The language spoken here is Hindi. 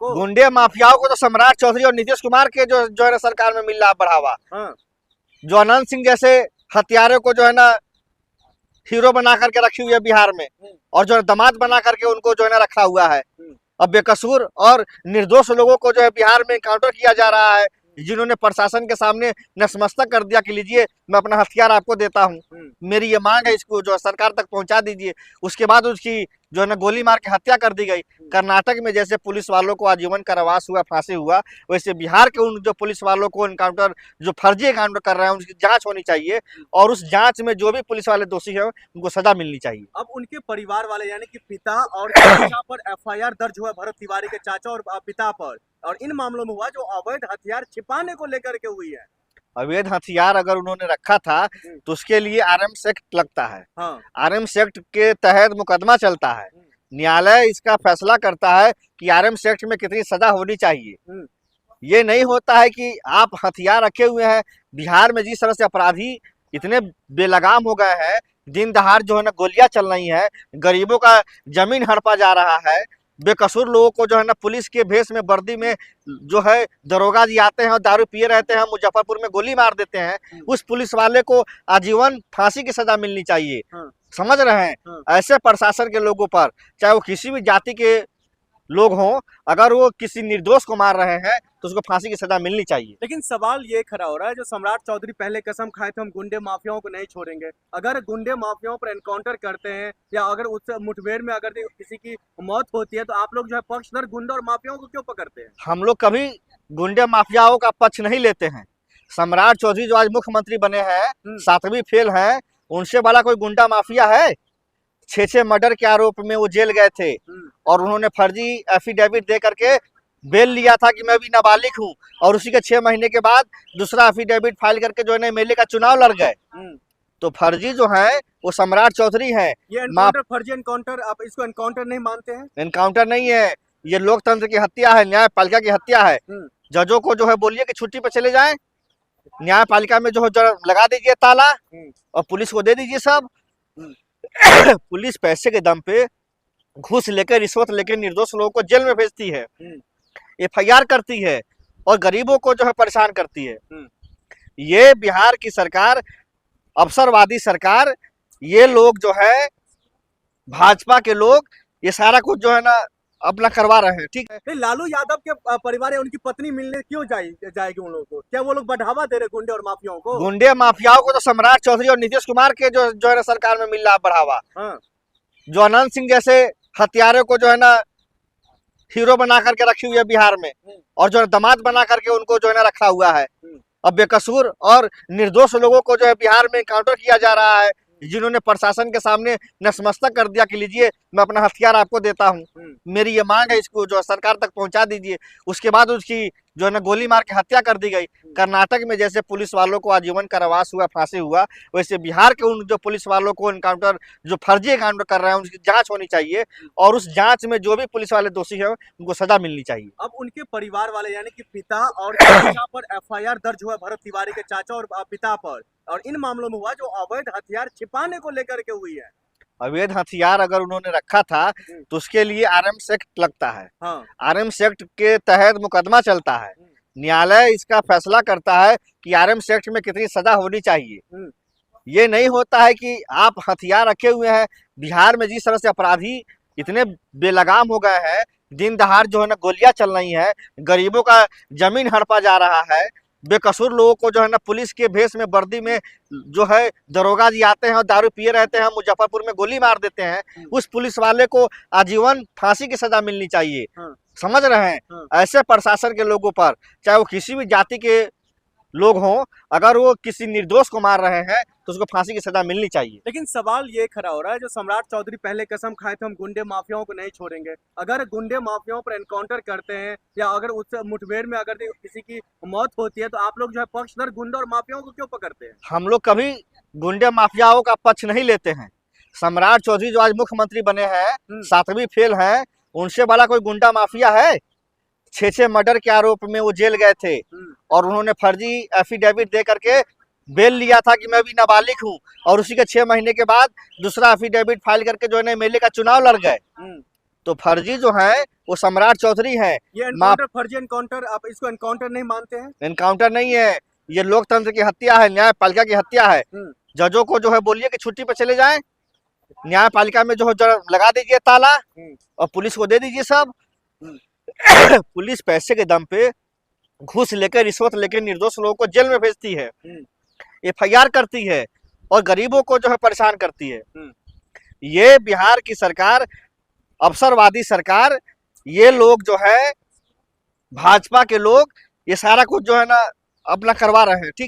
को। गुंडे माफियाओं को तो सम्राट चौधरी और नीतीश कुमार के जो है ना सरकार में मिल रहा बढ़ावा। हाँ। जो अनंत सिंह जैसे हत्यारे को जो है ना हीरो बना करके रखी हुई है बिहार में, और जो है दामाद बना करके उनको जो है ना रखा हुआ है। अब बेकसूर और निर्दोष लोगों को जो है बिहार में काउंटर किया जा रहा है, जिन्होंने प्रशासन के सामने नतमस्तक कर दिया कि लीजिए मैं अपना हथियार आपको देता हूं, मेरी ये मांग है, इसको जो है सरकार तक पहुंचा दीजिए। उसके बाद उसकी जो है ना गोली मार के हत्या कर दी गई। कर्नाटक में जैसे पुलिस वालों को आजीवन कारावास हुआ, फांसी हुआ, वैसे बिहार के उन जो पुलिस वालों को एनकाउंटर, जो फर्जी एनकाउंटर कर रहे हैं, उनकी जांच होनी चाहिए, और उस जांच में जो भी पुलिस वाले दोषी हैं उनको सजा मिलनी चाहिए। अब उनके परिवार वाले यानी कि पिता और चाचा पर एफआईआर दर्ज हुआ, भरत तिवारी के चाचा और पिता पर, और इन मामलों में हुआ जो अवैध हथियार छिपाने को लेकर के हुई है। अवैध हथियार अगर उन्होंने रखा था तो उसके लिए आर्म्स एक्ट लगता है। हाँ। आर्म्स एक्ट के तहत मुकदमा चलता है, न्यायालय इसका फैसला करता है कि आर्म्स एक्ट में कितनी सजा होनी चाहिए। ये नहीं होता है कि आप हथियार रखे हुए हैं। बिहार में जिस तरह से अपराधी इतने बेलगाम हो गए हैं, दिन दहाड़ जो है ना गोलियां चल रही है, गरीबों का जमीन हड़पा जा रहा है, बेकसूर लोगों को जो है ना पुलिस के भेष में, वर्दी में जो है दरोगा जी आते हैं और दारू पिए रहते हैं, मुजफ्फरपुर में गोली मार देते हैं। उस पुलिस वाले को आजीवन फांसी की सजा मिलनी चाहिए। समझ रहे हैं? ऐसे प्रशासन के लोगों पर, चाहे वो किसी भी जाति के लोग हों, अगर वो किसी निर्दोष को मार रहे हैं तो उसको फांसी की सजा मिलनी चाहिए। लेकिन सवाल ये खड़ा हो रहा है, जो सम्राट चौधरी पहले कसम खाए थे हम गुंडे माफियाओं को नहीं छोड़ेंगे, अगर गुंडे माफियाओं पर एनकाउंटर करते हैं या अगर उस मुठभेड़ में अगर किसी की मौत होती है तो आप लोग जो है पक्षधर गुंडे और माफियाओं को क्यों पकड़ते हैं? हम लोग कभी गुंडे माफियाओं का पक्ष नहीं लेते हैं। सम्राट चौधरी जो आज मुख्यमंत्री बने हैं, 7वीं फेल है, उनसे बड़ा कोई गुंडा माफिया है? 6 मर्डर के आरोप में वो जेल गए थे और उन्होंने फर्जी एफिडेविट दे करके बेल लिया था कि मैं भी नाबालिग हूँ, और उसी के 6 महीने के बाद दूसरा एफिडेविट फाइल करके जो है एमएलए का चुनाव लड़ गए। तो फर्जी जो है वो सम्राट चौधरी है। ये एनकाउंटर फर्जी एनकाउंटर, आप इसको एनकाउंटर नहीं मानते हैं? एनकाउंटर नहीं है, ये लोकतंत्र की हत्या है, न्यायपालिका की हत्या है। जजों को जो है बोलिए कि छुट्टी पर चले जाएं, न्यायपालिका में जो है लगा दीजिए ताला, और पुलिस को दे दीजिए सब। पुलिस पैसे के दम पे घूस लेकर, रिश्वत लेकर निर्दोष लोगों को जेल में भेजती है, एफआईआर करती है और गरीबों को जो है परेशान करती है। ये बिहार की सरकार, अवसरवादी सरकार, ये लोग जो है भाजपा के लोग, ये सारा कुछ जो है ना अपना करवा रहे हैं। ठीक है, लालू यादव के परिवार या उनकी पत्नी मिलने क्यों जाएगी उन लोगों को? क्या वो लोग बढ़ावा दे रहे गुंडे और माफियाओं को? गुंडे माफियाओं को तो सम्राट चौधरी और नीतीश कुमार के जो है ना सरकार में मिल रहा बढ़ावा। जो अनंत सिंह जैसे हत्यारे को जो है ना हीरो बना करके रखी हुई है बिहार में, और जो है दामाद बना करके उनको जो है ना रखा हुआ है। अब बेकसूर और निर्दोष लोगों को जो है बिहार में काउंटर किया जा रहा है, जिन्होंने प्रशासन के सामने नतमस्तक कर दिया कि लीजिए मैं अपना हथियार आपको देता हूं, मेरी ये मांग है, इसको जो है सरकार तक पहुंचा दीजिए। उसके बाद उसकी जो है ना गोली मार के हत्या कर दी गई। कर्नाटक में जैसे पुलिस वालों को आजीवन कारावास हुआ, फांसी हुआ, वैसे बिहार के उन जो पुलिस वालों को एनकाउंटर, जो फर्जी एनकाउंटर कर रहे हैं, उनकी जांच होनी चाहिए, और उस जांच में जो भी पुलिस वाले दोषी हैं उनको सजा मिलनी चाहिए। अब उनके परिवार वाले यानी कि पिता और चाचा पर एफआईआर दर्ज हुआ, भरत तिवारी के चाचा और पिता पर, और इन मामलों में हुआ जो अवैध हथियार छिपाने को लेकर के हुई है। अवैध हथियार अगर उन्होंने रखा था तो उसके लिए आर्म्स एक्ट लगता है। आर्म्स एक्ट के तहत मुकदमा चलता है, न्यायालय इसका फैसला करता है कि आर्म्स एक्ट में कितनी सजा होनी चाहिए। ये नहीं होता है कि आप हथियार रखे हुए हैं। बिहार में जिस तरह से अपराधी इतने बेलगाम हो गए हैं, दिन दहाड़ जो है ना गोलियां चल रही है, गरीबों का जमीन हड़पा जा रहा है, बेकसूर लोगों को जो है ना पुलिस के भेष में, वर्दी में जो है दरोगा जी आते हैं और दारू पिए रहते हैं, मुजफ्फरपुर में गोली मार देते हैं। उस पुलिस वाले को आजीवन फांसी की सजा मिलनी चाहिए। समझ रहे हैं? ऐसे प्रशासन के लोगों पर, चाहे वो किसी भी जाति के लोग हों, अगर वो किसी निर्दोष को मार रहे हैं तो उसको फांसी की सजा मिलनी चाहिए। लेकिन सवाल ये खड़ा हो रहा है, जो सम्राट चौधरी पहले कसम खाए थे हम गुंडे माफियाओं को नहीं छोड़ेंगे, अगर गुंडे माफियाओं पर एनकाउंटर करते हैं या अगर उस मुठभेड़ में अगर किसी की मौत होती है तो आप लोग जो है पक्षधर गुंडे और माफियाओं को क्यों पकड़ते हैं? हम लोग कभी गुंडे माफियाओं का पक्ष नहीं लेते हैं। सम्राट चौधरी जो आज मुख्यमंत्री बने हैं, 7वीं फेल है, उनसे बड़ा कोई गुंडा माफिया है? 6 मर्डर के आरोप में वो जेल गए थे और उन्होंने फर्जी एफिडेविट दे करके बेल लिया था कि मैं भी नाबालिग हूँ, और उसी के 6 महीने के बाद दूसरा एफिडेविट फाइल करके जो है एमएलए का चुनाव लड़ गए। तो फर्जी जो है वो सम्राट चौधरी है। ये एनकाउंटर फर्जी एनकाउंटर, आप इसको एनकाउंटर नहीं मानते हैं? एनकाउंटर नहीं है, ये लोकतंत्र की हत्या है, न्यायपालिका की हत्या है। जजों को जो है बोलिए कि छुट्टी पे चले जाएं, न्यायपालिका में जो है लगा दीजिए ताला और पुलिस को दे दीजिए सब। पुलिस पैसे के दम पे घूस लेकर, रिश्वत लेकर निर्दोष लोगों को जेल में भेजती है, FIR करती है और गरीबों को जो है परेशान करती है। ये बिहार की सरकार, अवसरवादी सरकार, ये लोग जो है भाजपा के लोग, ये सारा कुछ जो है ना अपना करवा रहे हैं। ठीक।